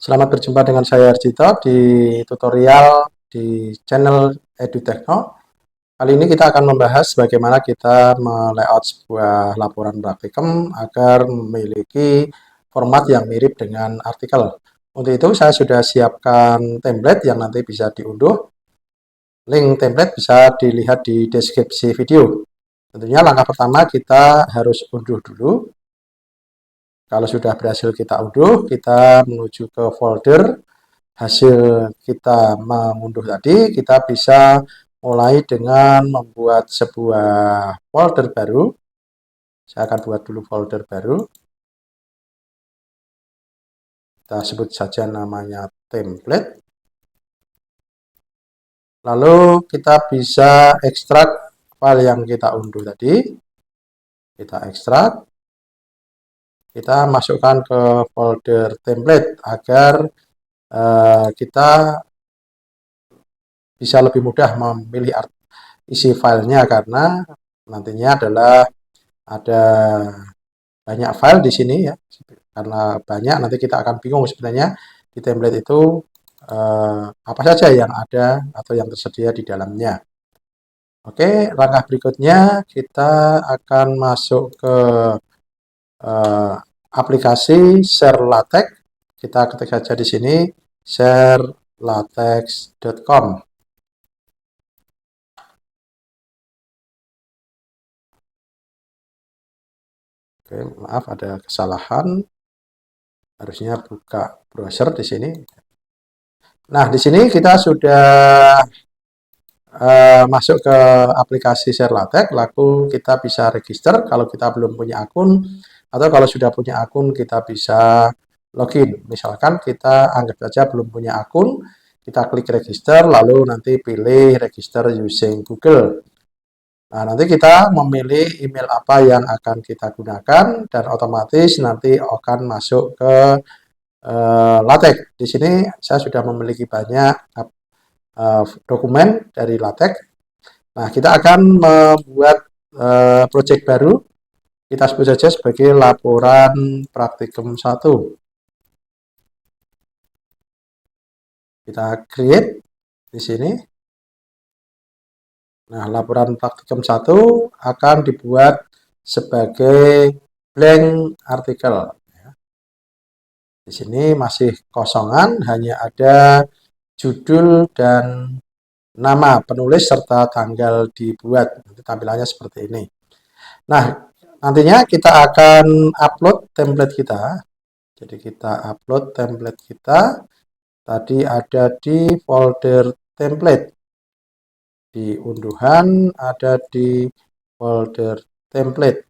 Selamat berjumpa dengan saya Arjito di tutorial di channel EduTechno. Kali ini kita akan membahas bagaimana kita melayout sebuah laporan praktikum agar memiliki format yang mirip dengan artikel. Untuk itu saya sudah siapkan template yang nanti bisa diunduh. Link template bisa dilihat di deskripsi video. Tentunya langkah pertama kita harus unduh dulu. Kalau sudah berhasil kita unduh, kita menuju ke folder hasil kita mengunduh tadi. Kita bisa mulai dengan membuat sebuah folder baru. Saya akan buat dulu folder baru. Kita sebut saja namanya template. Lalu kita bisa ekstrak file yang kita unduh tadi. Kita ekstrak. Kita masukkan ke folder template agar kita bisa lebih mudah memilih isi filenya, karena nantinya adalah ada banyak file di sini ya. Karena banyak, nanti kita akan bingung sebenarnya di template itu apa saja yang ada atau yang tersedia di dalamnya. Oke, langkah berikutnya kita akan masuk ke aplikasi Share LaTeX. Kita ketik saja di sini sharelatex.com. Oke, maaf ada kesalahan. Harusnya buka browser di sini. Nah, di sini kita sudah masuk ke aplikasi Share LaTeX, lalu kita bisa register kalau kita belum punya akun, atau kalau sudah punya akun kita bisa login. Misalkan kita anggap saja belum punya akun, kita klik register, lalu nanti pilih register using Google. Nah, nanti kita memilih email apa yang akan kita gunakan, dan otomatis nanti akan masuk ke LaTeX. Di sini saya sudah memiliki banyak dokumen dari LaTeX. Nah, kita akan membuat project baru. Kita sebut saja sebagai laporan praktikum 1. Kita create di sini. Nah, laporan praktikum 1 akan dibuat sebagai blank artikel. Di sini masih kosongan, hanya ada judul dan nama penulis serta tanggal dibuat. Nanti tampilannya seperti ini. Nah, nantinya kita akan upload template kita. Jadi kita upload template kita. Tadi ada di folder template. Di unduhan ada di folder template.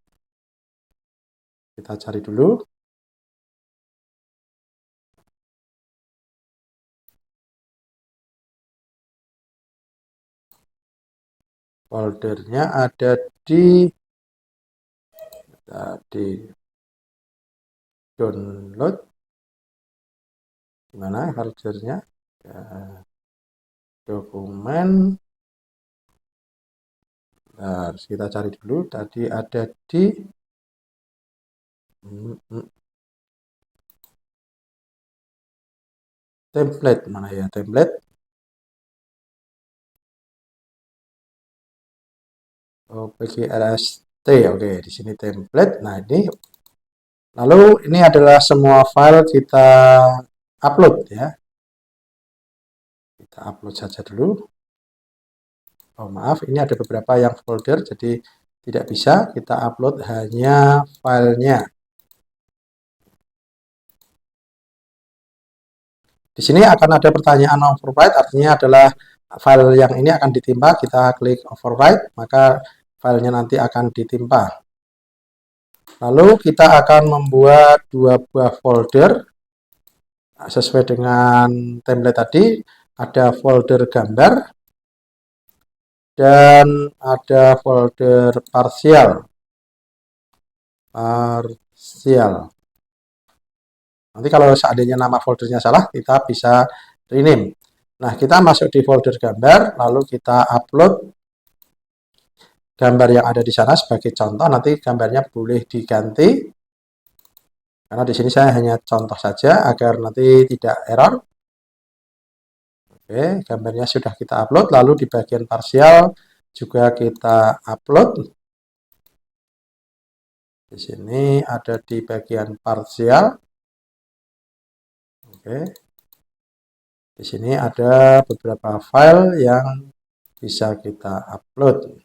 Kita cari dulu. Foldernya ada di download. Gimana foldernya? Ya, dokumen. Nah, kita cari dulu. Tadi ada di template. Mana ya template? Oh, PGLST. Oke, di sini template. Nah, ini lalu ini adalah semua file kita upload ya. Kita upload saja dulu. Oh, maaf, ini ada beberapa yang folder, jadi tidak bisa kita upload hanya filenya. Di sini akan ada pertanyaan overwrite, artinya adalah file yang ini akan ditimpa. Kita klik overwrite, maka filenya nanti akan ditimpa. Lalu kita akan membuat dua buah folder sesuai dengan template tadi. Ada folder gambar dan ada folder parsial. Nanti kalau seandainya nama foldernya salah, kita bisa rename. Nah, kita masuk di folder gambar, lalu kita upload gambar yang ada di sana sebagai contoh. Nanti gambarnya boleh diganti. Karena di sini saya hanya contoh saja agar nanti tidak error. Oke, gambarnya sudah kita upload, lalu di bagian parsial juga kita upload. Di sini ada di bagian parsial. Oke. Di sini ada beberapa file yang bisa kita upload.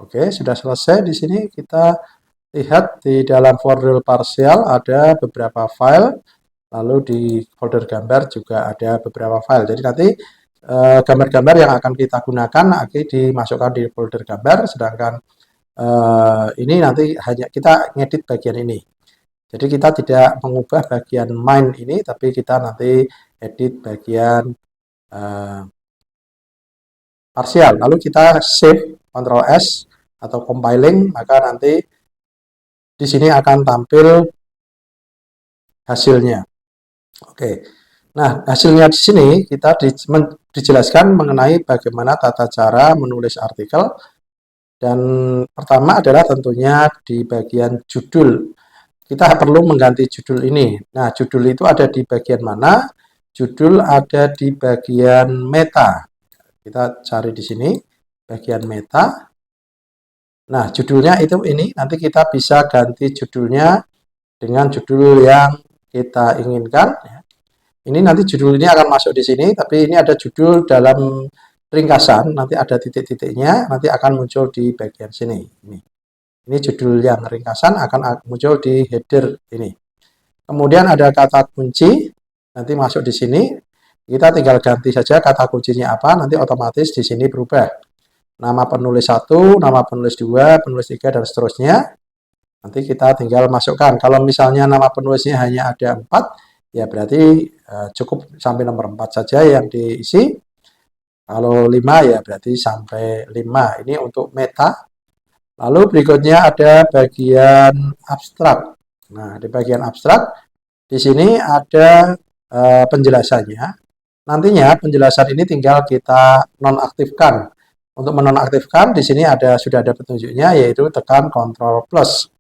Oke, sudah selesai. Di sini kita lihat di dalam folder parsial ada beberapa file, lalu di folder gambar juga ada beberapa file. Jadi nanti gambar-gambar yang akan kita gunakan akan dimasukkan di folder gambar, sedangkan ini nanti hanya kita ngedit bagian ini. Jadi kita tidak mengubah bagian main ini, tapi kita nanti edit bagian parsial. Lalu kita save, Ctrl S atau compiling, maka nanti di sini akan tampil hasilnya. Oke. Nah, hasilnya di sini kita dijelaskan mengenai bagaimana tata cara menulis artikel. Dan pertama adalah tentunya di bagian judul. Kita perlu mengganti judul ini. Nah, judul itu ada di bagian mana? Judul ada di bagian meta. Kita cari di sini, bagian meta. Nah, judulnya itu ini. Nanti kita bisa ganti judulnya dengan judul yang kita inginkan. Ini nanti judul ini akan masuk di sini, tapi ini ada judul dalam ringkasan. Nanti ada titik-titiknya, nanti akan muncul di bagian sini. Ini judul yang ringkasan akan muncul di header ini. Kemudian ada kata kunci, nanti masuk di sini. Kita tinggal ganti saja kata kuncinya apa, nanti otomatis di sini berubah. Nama penulis 1, nama penulis 2, penulis 3, dan seterusnya. Nanti kita tinggal masukkan. Kalau misalnya nama penulisnya hanya ada 4, ya berarti cukup sampai nomor 4 saja yang diisi. Kalau 5 ya berarti sampai 5. Ini untuk meta. Lalu berikutnya ada bagian abstrak. Nah, di bagian abstrak di sini ada penjelasannya. Nantinya penjelasan ini tinggal kita nonaktifkan. Untuk menonaktifkan di sini sudah ada petunjuknya, yaitu tekan Ctrl plus.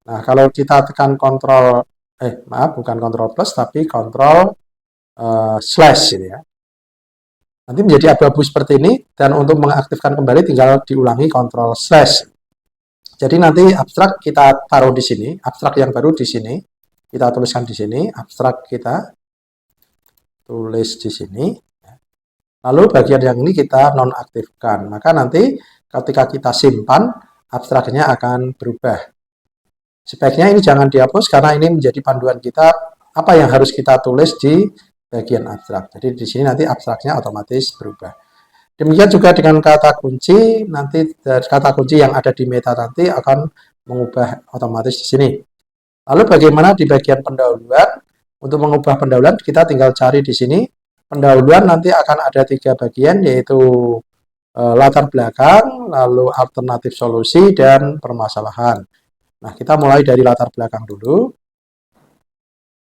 Nah, kalau kita tekan bukan Ctrl plus tapi Ctrl slash ini ya. Nanti menjadi abu-abu seperti ini, dan untuk mengaktifkan kembali tinggal diulangi Ctrl slash. Jadi nanti abstrak kita taruh di sini, abstrak yang baru di sini, kita tuliskan di sini, abstrak kita tulis di sini. Lalu bagian yang ini kita nonaktifkan, maka nanti ketika kita simpan, abstraknya akan berubah. Sebaiknya ini jangan dihapus karena ini menjadi panduan kita apa yang harus kita tulis di bagian abstrak. Jadi di sini nanti abstraknya otomatis berubah. Demikian juga dengan kata kunci, nanti kata kunci yang ada di meta nanti akan mengubah otomatis di sini. Lalu bagaimana di bagian pendahuluan? Untuk mengubah pendahuluan kita tinggal cari di sini. Pendahuluan nanti akan ada 3 bagian, yaitu latar belakang, lalu alternatif solusi, dan permasalahan. Nah, kita mulai dari latar belakang dulu.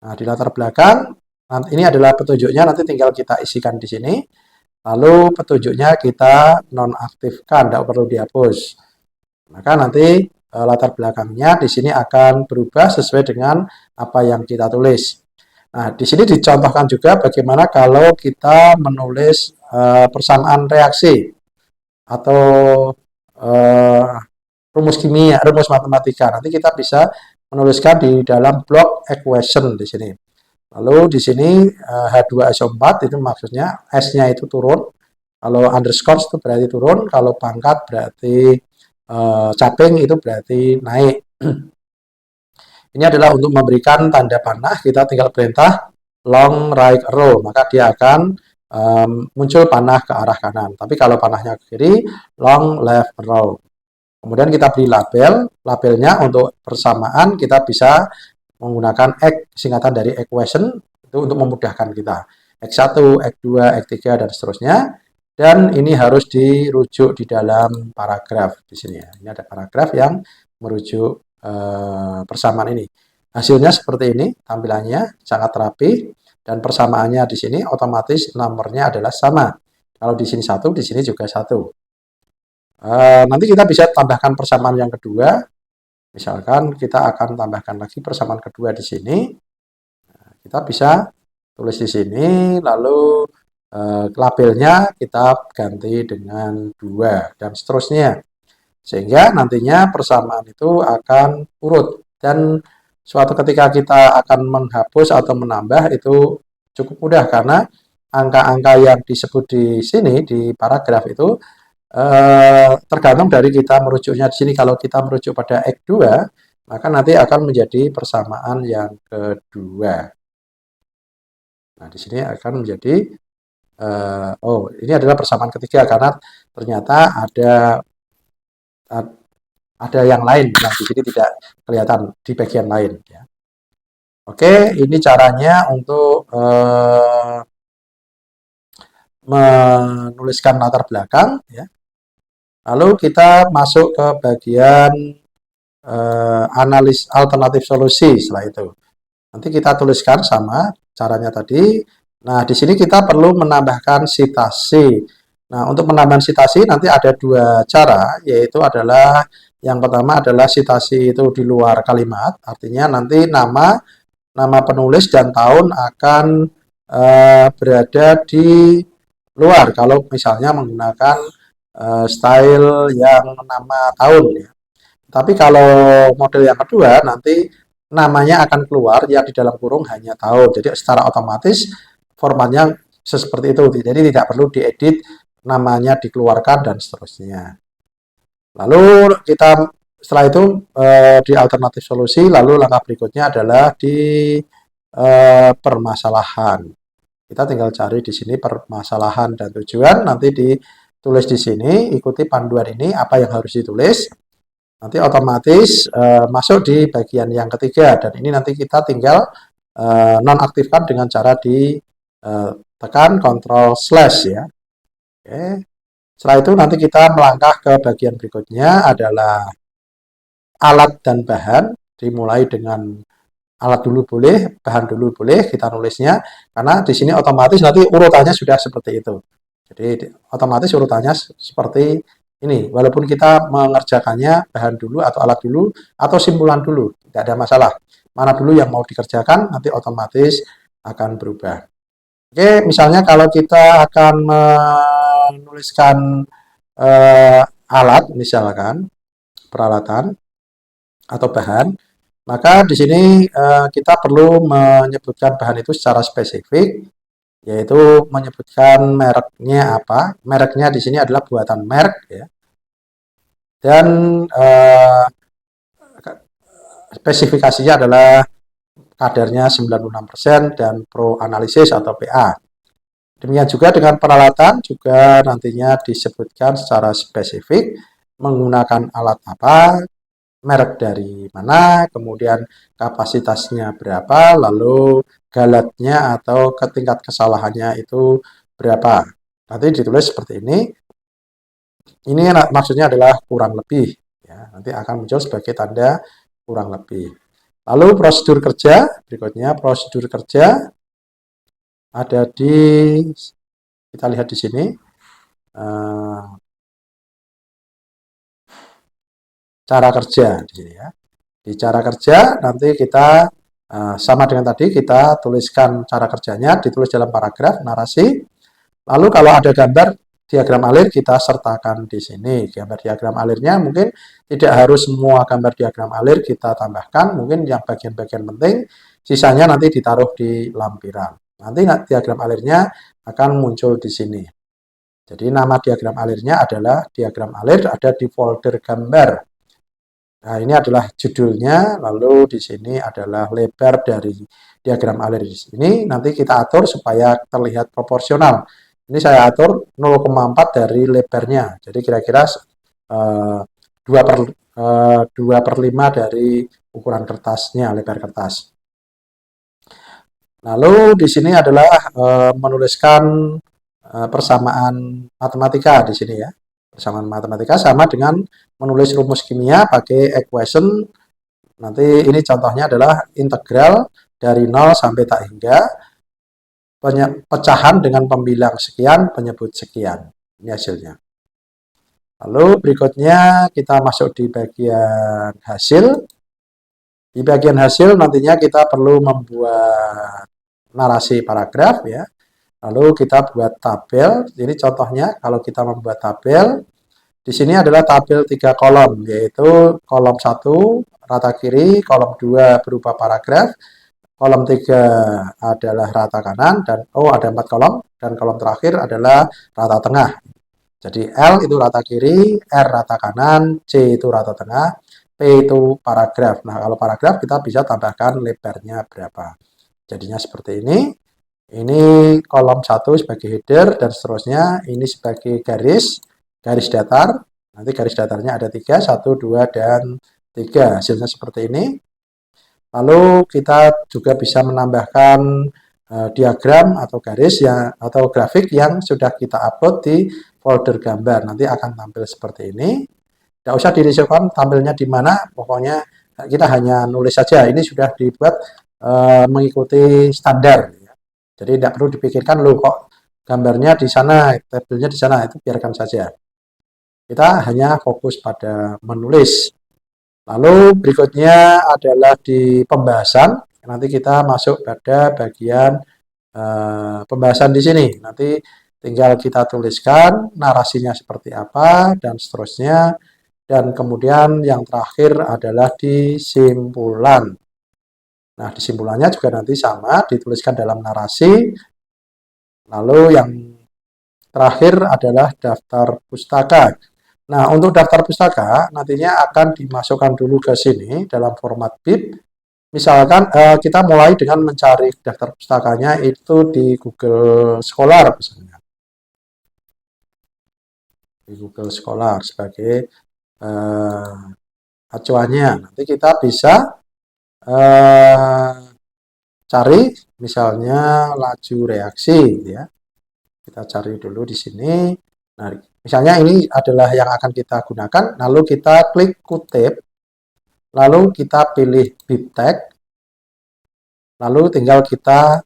Nah, di latar belakang, ini adalah petunjuknya, nanti tinggal kita isikan di sini. Lalu petunjuknya kita nonaktifkan, tidak perlu dihapus. Maka nanti latar belakangnya di sini akan berubah sesuai dengan apa yang kita tulis. Nah, di sini dicontohkan juga bagaimana kalau kita menulis persamaan reaksi atau rumus kimia, rumus matematika. Nanti kita bisa menuliskan di dalam blok equation di sini. Lalu di sini H2SO4 itu maksudnya S-nya itu turun. Kalau underscore itu berarti turun, kalau pangkat berarti caping itu berarti naik. Ini adalah untuk memberikan tanda panah, kita tinggal perintah long right arrow, maka dia akan muncul panah ke arah kanan. Tapi kalau panahnya ke kiri, long left arrow. Kemudian kita beri labelnya untuk persamaan kita bisa menggunakan X, singkatan dari equation, itu untuk memudahkan kita. X1, X2, X3, dan seterusnya. Dan ini harus dirujuk di dalam paragraf di sini ya. Ini ada paragraf yang merujuk persamaan ini. Hasilnya seperti ini, tampilannya sangat rapi, dan persamaannya di sini otomatis nomornya adalah sama. Kalau di sini 1, di sini juga 1. Nanti kita bisa tambahkan persamaan yang kedua. Misalkan kita akan tambahkan lagi persamaan kedua di sini. Kita bisa tulis di sini, lalu labelnya kita ganti dengan 2 dan seterusnya. Sehingga nantinya persamaan itu akan urut dan suatu ketika kita akan menghapus atau menambah itu cukup mudah karena angka-angka yang disebut di sini di paragraf itu tergantung dari kita merujuknya di sini. Kalau kita merujuk pada X2, maka nanti akan menjadi persamaan yang kedua. Nah, di sini akan menjadi oh, ini adalah persamaan ketiga karena ternyata ada yang lain yang di sini tidak kelihatan di bagian lain. Ya. Oke, ini caranya untuk menuliskan latar belakang. Ya. Lalu kita masuk ke bagian analis alternatif solusi setelah itu. Nanti kita tuliskan sama caranya tadi. Nah, di sini kita perlu menambahkan sitasi. Nah, untuk menambahkan sitasi nanti ada 2 cara, yaitu adalah yang pertama adalah sitasi itu di luar kalimat, artinya nanti nama penulis dan tahun akan berada di luar kalau misalnya menggunakan style yang nama tahun ya. Tapi kalau model yang kedua nanti namanya akan keluar yang di dalam kurung hanya tahun. Jadi secara otomatis formatnya seperti itu. Jadi tidak perlu diedit, namanya dikeluarkan dan seterusnya. Lalu kita setelah itu di alternatif solusi, lalu langkah berikutnya adalah di permasalahan. Kita tinggal cari di sini permasalahan dan tujuan, nanti ditulis di sini, ikuti panduan ini apa yang harus ditulis. Nanti otomatis masuk di bagian yang ketiga dan ini nanti kita tinggal nonaktifkan dengan cara ditekan Ctrl slash ya. Oke. Setelah itu nanti kita melangkah ke bagian berikutnya adalah alat dan bahan. Dimulai dengan alat dulu boleh, bahan dulu boleh kita nulisnya karena di sini otomatis nanti urutannya sudah seperti itu. Jadi otomatis urutannya seperti ini, walaupun kita mengerjakannya bahan dulu atau alat dulu atau simpulan dulu, tidak ada masalah. Mana dulu yang mau dikerjakan, nanti otomatis akan berubah. Oke, misalnya kalau kita akan menuliskan alat, misalkan peralatan atau bahan, maka di sini kita perlu menyebutkan bahan itu secara spesifik, yaitu menyebutkan mereknya apa. Mereknya di sini adalah buatan merek ya. Dan spesifikasinya adalah kadarnya 96% dan pro analisis atau PA. Demikian juga dengan peralatan juga nantinya disebutkan secara spesifik menggunakan alat apa, merek dari mana, kemudian kapasitasnya berapa, lalu galatnya atau tingkat kesalahannya itu berapa. Nanti ditulis seperti ini. Ini maksudnya adalah kurang lebih. Ya, nanti akan muncul sebagai tanda kurang lebih. Lalu prosedur kerja, berikutnya prosedur kerja ada di, kita lihat di sini, cara kerja di sini ya. Di cara kerja nanti kita sama dengan tadi kita tuliskan cara kerjanya, ditulis dalam paragraf narasi. Lalu kalau ada gambar diagram alir kita sertakan di sini. Gambar diagram alirnya mungkin tidak harus semua gambar diagram alir kita tambahkan, mungkin yang bagian-bagian penting sisanya nanti ditaruh di lampiran. Nanti diagram alirnya akan muncul di sini. Jadi nama diagram alirnya adalah diagram alir ada di folder gambar. Nah, ini adalah judulnya, lalu di sini adalah lebar dari diagram alir di sini. Nanti kita atur supaya terlihat proporsional. Ini saya atur 0,4 dari lebarnya. Jadi kira-kira 2 per 5 dari ukuran kertasnya, lebar kertas. Lalu di sini adalah menuliskan persamaan matematika di sini ya. Persamaan matematika sama dengan menulis rumus kimia pakai equation. Nanti ini contohnya adalah integral dari 0 sampai tak hingga pecahan dengan pembilang sekian, penyebut sekian. Ini hasilnya. Lalu berikutnya kita masuk di bagian hasil. Di bagian hasil nantinya kita perlu membuat narasi paragraf ya. Lalu kita buat tabel. Jadi contohnya kalau kita membuat tabel, di sini adalah tabel 3 kolom, yaitu kolom 1 rata kiri, kolom 2 berupa paragraf, kolom 3 adalah rata kanan, dan ada 4 kolom, dan kolom terakhir adalah rata tengah. Jadi L itu rata kiri, R rata kanan, C itu rata tengah, P itu paragraf. Nah, kalau paragraf kita bisa tambahkan lebarnya berapa. Jadinya seperti ini. Ini kolom 1 sebagai header dan seterusnya. Ini sebagai garis datar. Nanti garis datarnya ada 3, 1, 2, dan 3. Hasilnya seperti ini. Lalu kita juga bisa menambahkan diagram atau garis atau grafik yang sudah kita upload di folder gambar. Nanti akan tampil seperti ini. Tidak usah dirisaukan tampilnya di mana, pokoknya kita hanya nulis saja. Ini sudah dibuat mengikuti standar. Jadi tidak perlu dipikirkan loh kok gambarnya di sana, tabelnya di sana, itu biarkan saja. Kita hanya fokus pada menulis. Lalu berikutnya adalah di pembahasan. Nanti kita masuk pada bagian pembahasan di sini. Nanti tinggal kita tuliskan narasinya seperti apa dan seterusnya. Dan kemudian yang terakhir adalah di simpulan. Nah, di simpulannya juga nanti sama, dituliskan dalam narasi. Lalu yang terakhir adalah daftar pustaka. Nah, untuk daftar pustaka nantinya akan dimasukkan dulu ke sini dalam format BIP. Misalkan kita mulai dengan mencari daftar pustakanya itu di Google Scholar misalnya. Di Google Scholar sebagai acuannya. Nanti kita bisa cari misalnya laju reaksi ya. Kita cari dulu di sini. Nah, misalnya ini adalah yang akan kita gunakan, lalu kita klik kutip, lalu kita pilih bibtek, lalu tinggal kita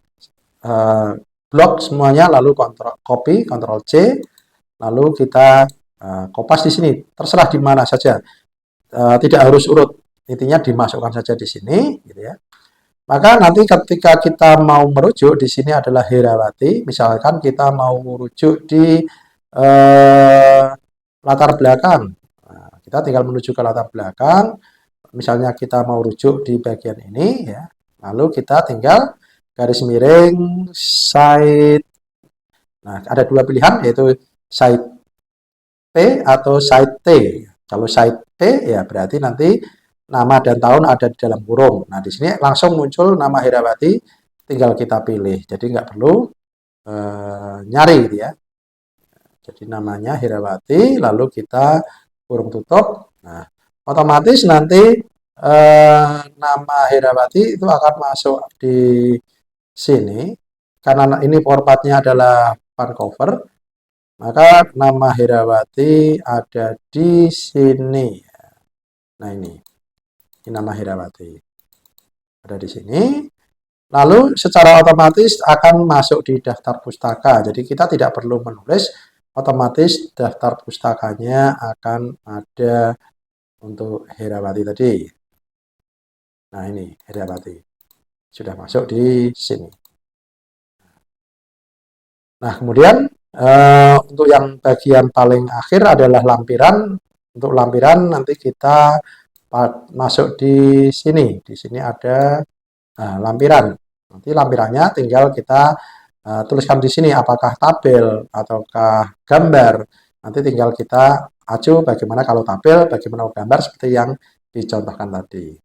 blok semuanya, lalu copy, Ctrl C, lalu kita kopas di sini, terserah di mana saja, tidak harus urut, intinya dimasukkan saja di sini, gitu ya. Maka nanti ketika kita mau merujuk, di sini adalah Herawati. Misalkan kita mau merujuk di latar belakang. Nah, kita tinggal menuju ke latar belakang. Misalnya kita mau rujuk di bagian ini, ya. Lalu kita tinggal garis miring site. Nah, ada dua pilihan, yaitu site P atau site T. Kalau site T, ya berarti nanti nama dan tahun ada di dalam kurung. Nah, di sini langsung muncul nama Herawati, tinggal kita pilih. Jadi nggak perlu nyari gitu ya. Jadi namanya Herawati, lalu kita kurung tutup. Nah, otomatis nanti nama Herawati itu akan masuk di sini. Karena ini formatnya adalah font cover, maka nama Herawati ada di sini. Nah, ini nama Herawati ada di sini. Lalu secara otomatis akan masuk di daftar pustaka. Jadi kita tidak perlu menulis, otomatis daftar pustakanya akan ada untuk Herawati tadi. Nah, ini Herawati sudah masuk di sini. Nah, kemudian untuk yang bagian paling akhir adalah lampiran. Untuk lampiran nanti kita masuk di sini. Di sini ada lampiran. Nanti lampirannya tinggal kita tuliskan di sini apakah tabel ataukah gambar. Nanti tinggal kita acu bagaimana kalau tabel, bagaimana gambar seperti yang dicontohkan tadi.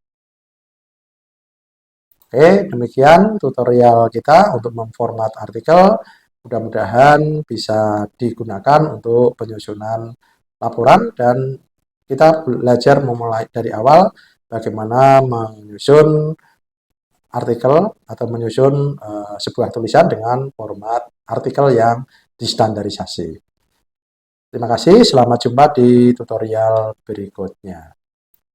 Oke, demikian tutorial kita untuk memformat artikel. Mudah-mudahan bisa digunakan untuk penyusunan laporan dan kita belajar memulai dari awal bagaimana menyusun artikel atau menyusun sebuah tulisan dengan format artikel yang distandarisasi. Terima kasih, selamat jumpa di tutorial berikutnya.